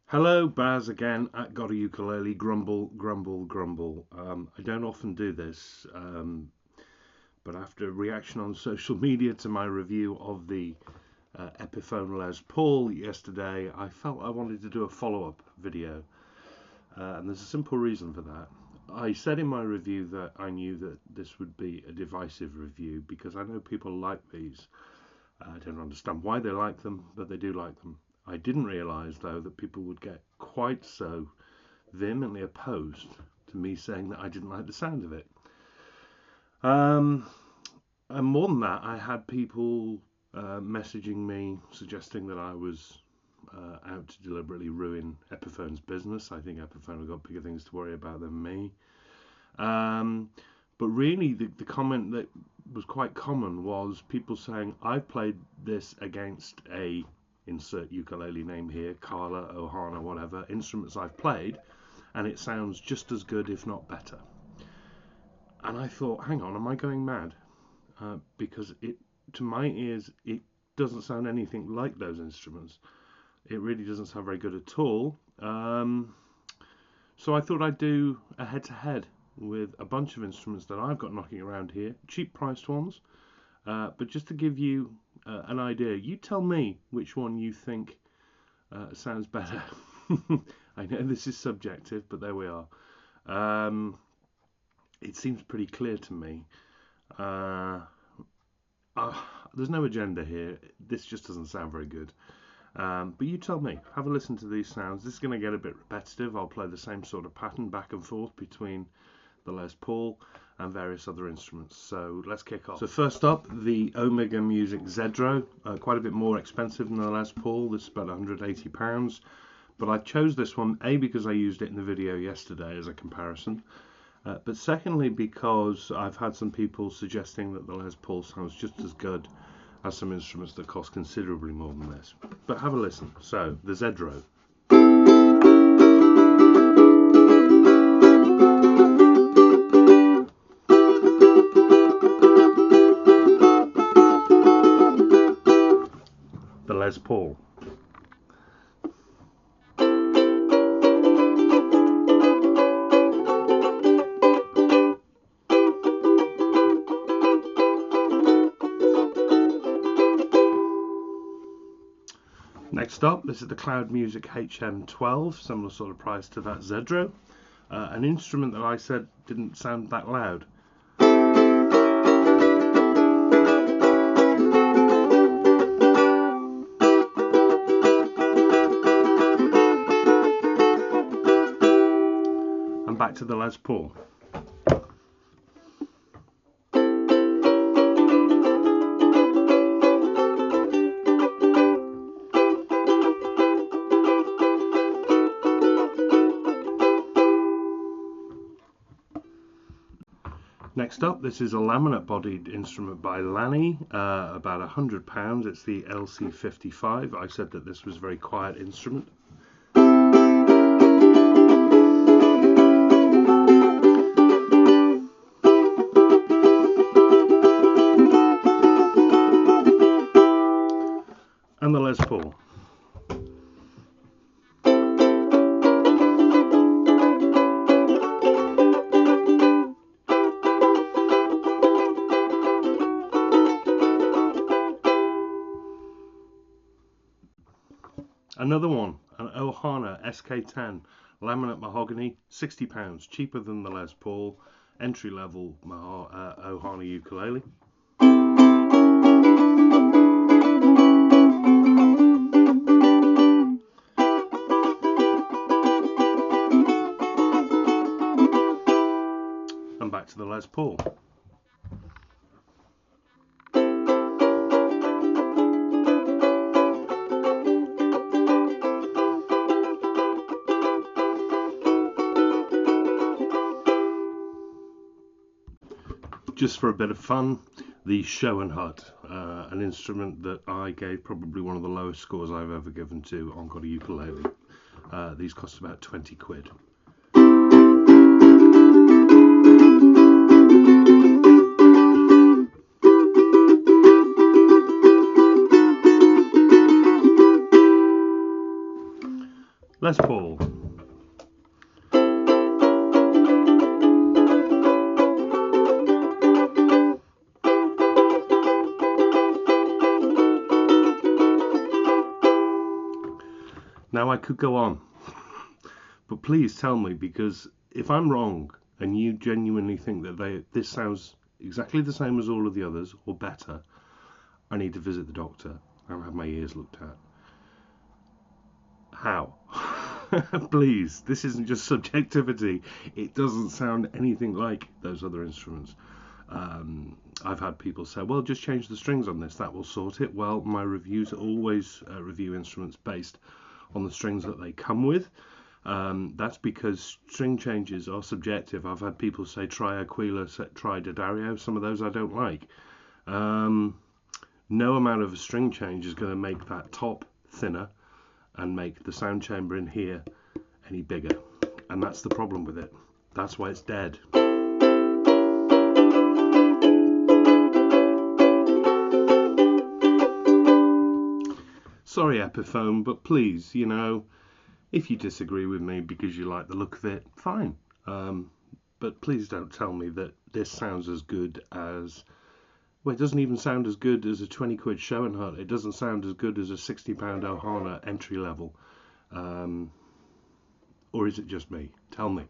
Hello, Baz again at GotAUkulele. Grumble, grumble, grumble. I don't often do this, but after a reaction on social media to my review of the Epiphone Les Paul yesterday, I felt I wanted to do a follow-up video, and there's a simple reason for that. I said in my review that I knew that this would be a divisive review because I know people like these. I don't understand why they like them, but they do like them. I didn't realise, though, that people would get quite so vehemently opposed to me saying that I didn't like the sound of it. And more than that, I had people messaging me suggesting that I was out to deliberately ruin Epiphone's business. I think Epiphone have got bigger things to worry about than me. But really, the comment that was quite common was people saying, I've played this against a insert ukulele name here, Carla, Ohana, whatever, instruments I've played, and it sounds just as good, if not better. And I thought, hang on, am I going mad? Because to my ears, it doesn't sound anything like those instruments. It really doesn't sound very good at all. So I thought I'd do a head-to-head with a bunch of instruments that I've got knocking around here, cheap priced ones, but just to give you an idea, you tell me which one you think sounds better. I know this is subjective, but there we are. It seems pretty clear to me. There's no agenda here. This just doesn't sound very good. But you tell me. Have a listen to these sounds. This is going to get a bit repetitive. I'll play the same sort of pattern back and forth between the Les Paul and various other instruments. So let's kick off. So first up, the Omega Music Zedro, quite a bit more expensive than the Les Paul. This is about £180, but I chose this one because I used it in the video yesterday as a comparison, but secondly because I've had some people suggesting that the Les Paul sounds just as good as some instruments that cost considerably more than this. But have a listen. So the Zedro. The Les Paul. Next up, this is the Cloud Music HM12, similar sort of price to that Zedro. An instrument that I said didn't sound that loud. And back to the Les Paul. Next up, this is a laminate-bodied instrument by Lanny, about £100. It's the LC55. I said that this was a very quiet instrument. And the Les Paul. Another one, an Ohana SK10 laminate mahogany, £60, cheaper than the Les Paul, entry level Ohana ukulele. And back to the Les Paul. Just for a bit of fun, the Show and Hut, an instrument that I gave probably one of the lowest scores I've ever given to on GotAUkulele. These cost about 20 quid. Les Paul. Now I could go on, but please tell me, because if I'm wrong and you genuinely think that this sounds exactly the same as all of the others or better, I need to visit the doctor and have my ears looked at. How? Please, this isn't just subjectivity. It doesn't sound anything like those other instruments. I've had people say, well, just change the strings on this, that will sort it. Well, my reviews always review instruments based on the strings that they come with. That's because string changes are subjective. I've had people say try Aquila, try D'Addario. Some of those I don't like. No amount of a string change is going to make that top thinner and make the sound chamber in here any bigger. And that's the problem with it. That's why it's dead. Sorry, Epiphone, but please, if you disagree with me because you like the look of it, fine. But please don't tell me that this sounds as good as... Well, it doesn't even sound as good as a 20 quid Schoenhardt. It doesn't sound as good as a £60 Ohana entry level. Or is it just me? Tell me.